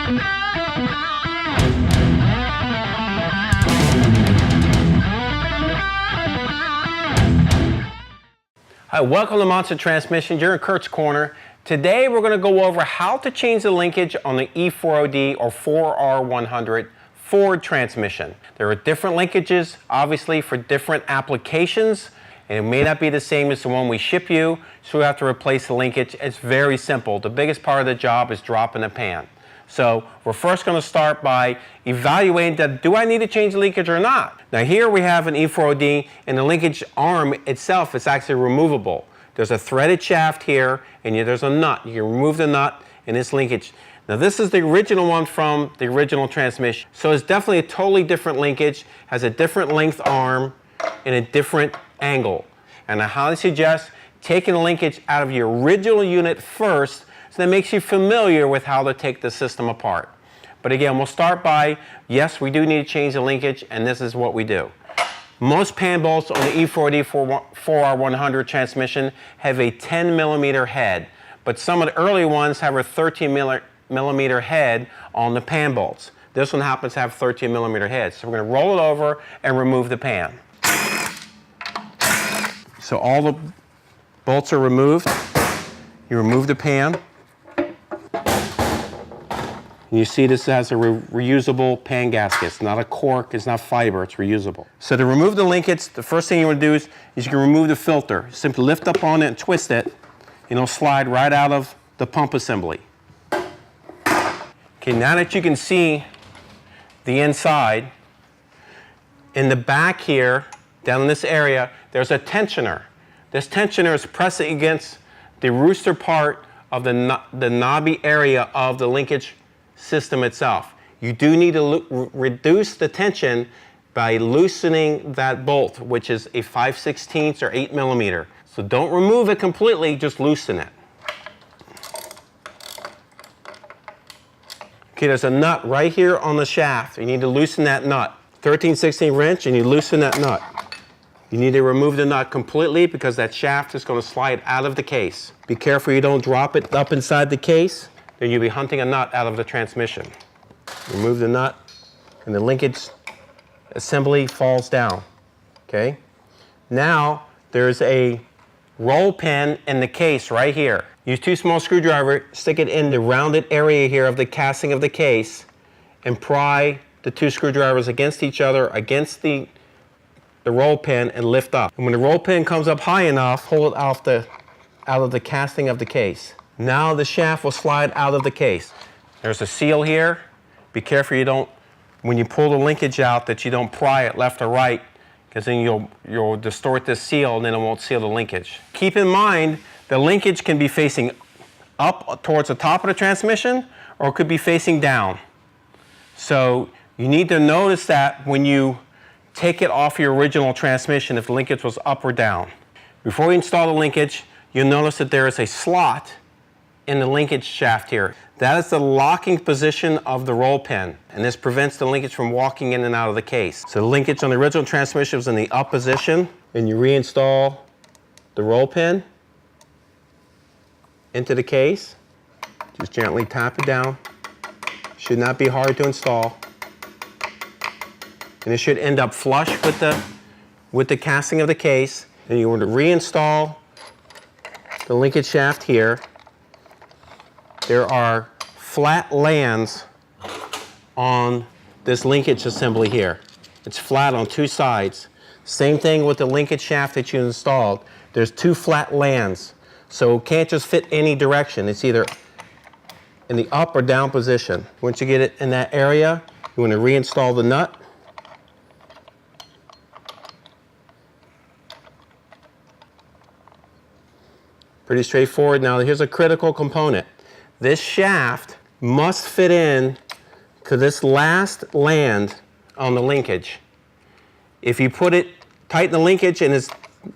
Hi, welcome to Monster Transmission. You're in Curt's Corner. Today we're going to go over how to change the linkage on the E4OD or 4R100 Ford transmission. There are different linkages, obviously, for different applications, and it may not be the same as the one we ship you, so we have to replace the linkage. It's very simple. The biggest part of the job is dropping the pan. So we're first going to start by evaluating that, do I need to change the linkage or not? Now here we have an E4OD, and the linkage arm itself is actually removable. There's a threaded shaft here, and there's a nut. You can remove the nut in this linkage. Now this is the original one from the original transmission. So it's definitely a totally different linkage, has a different length arm, and a different angle. And I highly suggest taking the linkage out of your original unit first, so that makes you familiar with how to take the system apart. But again, we'll start by, yes, we do need to change the linkage, and this is what we do. Most pan bolts on the E4OD 4R100 transmission have a 10 millimeter head, but some of the early ones have a 13 millimeter head on the pan bolts. This one happens to have 13 millimeter head. So we're going to roll it over and remove the pan. So all the bolts are removed. You remove the pan. You see this has a reusable pan gasket. It's not a cork, it's not fiber, it's reusable. So to remove the linkage, the first thing you want to do is you can remove the filter. Simply lift up on it and twist it, and it'll slide right out of the pump assembly. Okay, now that you can see the inside, in the back here, down in this area, there's a tensioner. This tensioner is pressing against the rooster part of the knobby area of the linkage system itself. You do need to reduce the tension by loosening that bolt, which is a 5/16 or 8 millimeter. So don't remove it completely, just loosen it. Okay, there's a nut right here on the shaft. You need to loosen that nut. 13/16 wrench, and you loosen that nut. You need to remove the nut completely because that shaft is going to slide out of the case. Be careful you don't drop it up inside the case. Then you'll be hunting a nut out of the transmission. Remove the nut, and the linkage assembly falls down. Okay? Now, there's a roll pin in the case right here. Use 2 small screwdrivers, stick it in the rounded area here of the casting of the case, and pry the 2 screwdrivers against each other, against the roll pin, and lift up. And when the roll pin comes up high enough, hold it out of the casting of the case. Now the shaft will slide out of the case. There's a seal here. Be careful you don't, when you pull the linkage out, that you don't pry it left or right, because then you'll distort this seal and then it won't seal the linkage. Keep in mind, the linkage can be facing up towards the top of the transmission, or it could be facing down. So you need to notice that when you take it off your original transmission, if the linkage was up or down. Before we install the linkage, you'll notice that there is a slot in the linkage shaft here. That is the locking position of the roll pin, and this prevents the linkage from walking in and out of the case. So the linkage on the original transmission was in the up position, and you reinstall the roll pin into the case. Just gently tap it down. Should not be hard to install. And it should end up flush with the casting of the case. And you want to reinstall the linkage shaft here. There are flat lands on this linkage assembly here. It's flat on 2 sides. Same thing with the linkage shaft that you installed. There's 2 flat lands. So it can't just fit any direction. It's either in the up or down position. Once you get it in that area, you want to reinstall the nut. Pretty straightforward. Now here's a critical component. This shaft must fit in to this last land on the linkage. If you tighten the linkage and it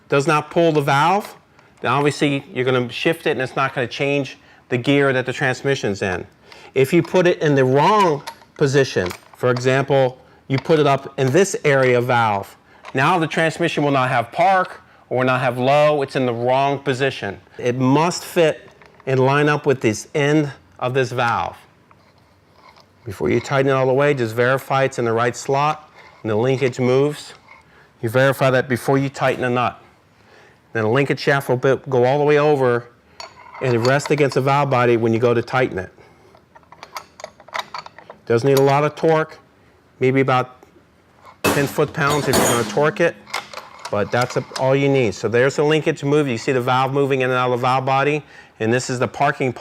does not pull the valve, then obviously you're going to shift it and it's not going to change the gear that the transmission's in. If you put it in the wrong position, for example, you put it up in this area valve, now the transmission will not have park or will not have low, it's in the wrong position. It must fit and line up with this end of this valve. Before you tighten it all the way, just verify it's in the right slot and the linkage moves. You verify that before you tighten the nut. Then the linkage shaft will go all the way over and rest against the valve body when you go to tighten it. Doesn't need a lot of torque, maybe about 10 foot-pounds if you're going to torque it, but that's all you need. So there's the linkage move. You see the valve moving in and out of the valve body, and this is the parking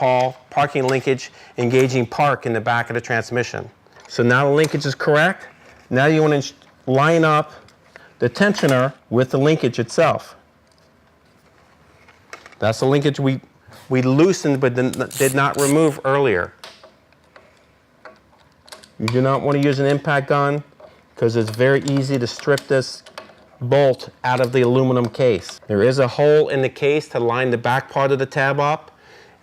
linkage engaging park in the back of the transmission. So now the linkage is correct. Now you want to line up the tensioner with the linkage itself. That's the linkage we loosened but did not remove earlier. You do not want to use an impact gun because it's very easy to strip this bolt out of the aluminum case. There is a hole in the case to line the back part of the tab up,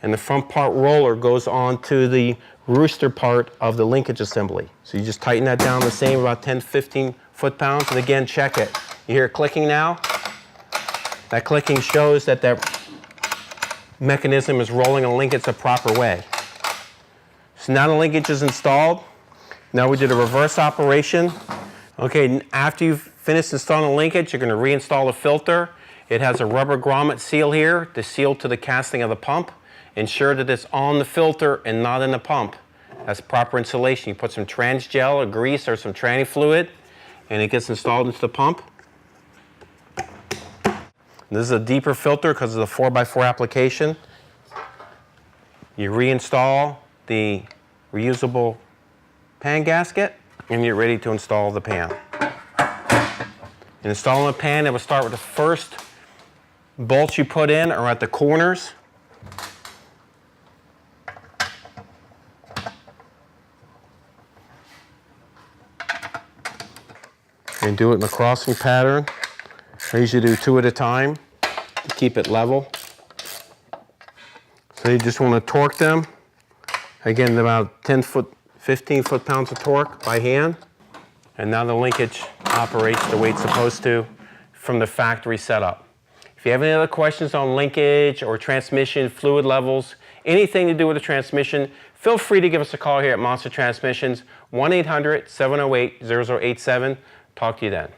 and the front part roller goes on to the rooster part of the linkage assembly. So you just tighten that down the same, about 10-15 foot-pounds, and again check it. You hear it clicking now? That clicking shows that that mechanism is rolling a linkage the proper way. So now the linkage is installed. Now we did a reverse operation. Okay, after you've finished installing the linkage, you're going to reinstall the filter. It has a rubber grommet seal here to seal to the casting of the pump. Ensure that it's on the filter and not in the pump. That's proper installation. You put some trans gel or grease or some tranny fluid, and it gets installed into the pump. This is a deeper filter because of the 4x4 application. You reinstall the reusable pan gasket, and you're ready to install the pan. In installing the pan, it will start with the first bolts you put in are at the corners. And do it in a crossing pattern. I usually do 2 at a time to keep it level. So you just want to torque them. Again, about 15 foot-pounds of torque by hand. And now the linkage operates the way it's supposed to from the factory setup. If you have any other questions on linkage or transmission, fluid levels, anything to do with the transmission, feel free to give us a call here at Monster Transmissions, 1-800-708-0087. Talk to you then.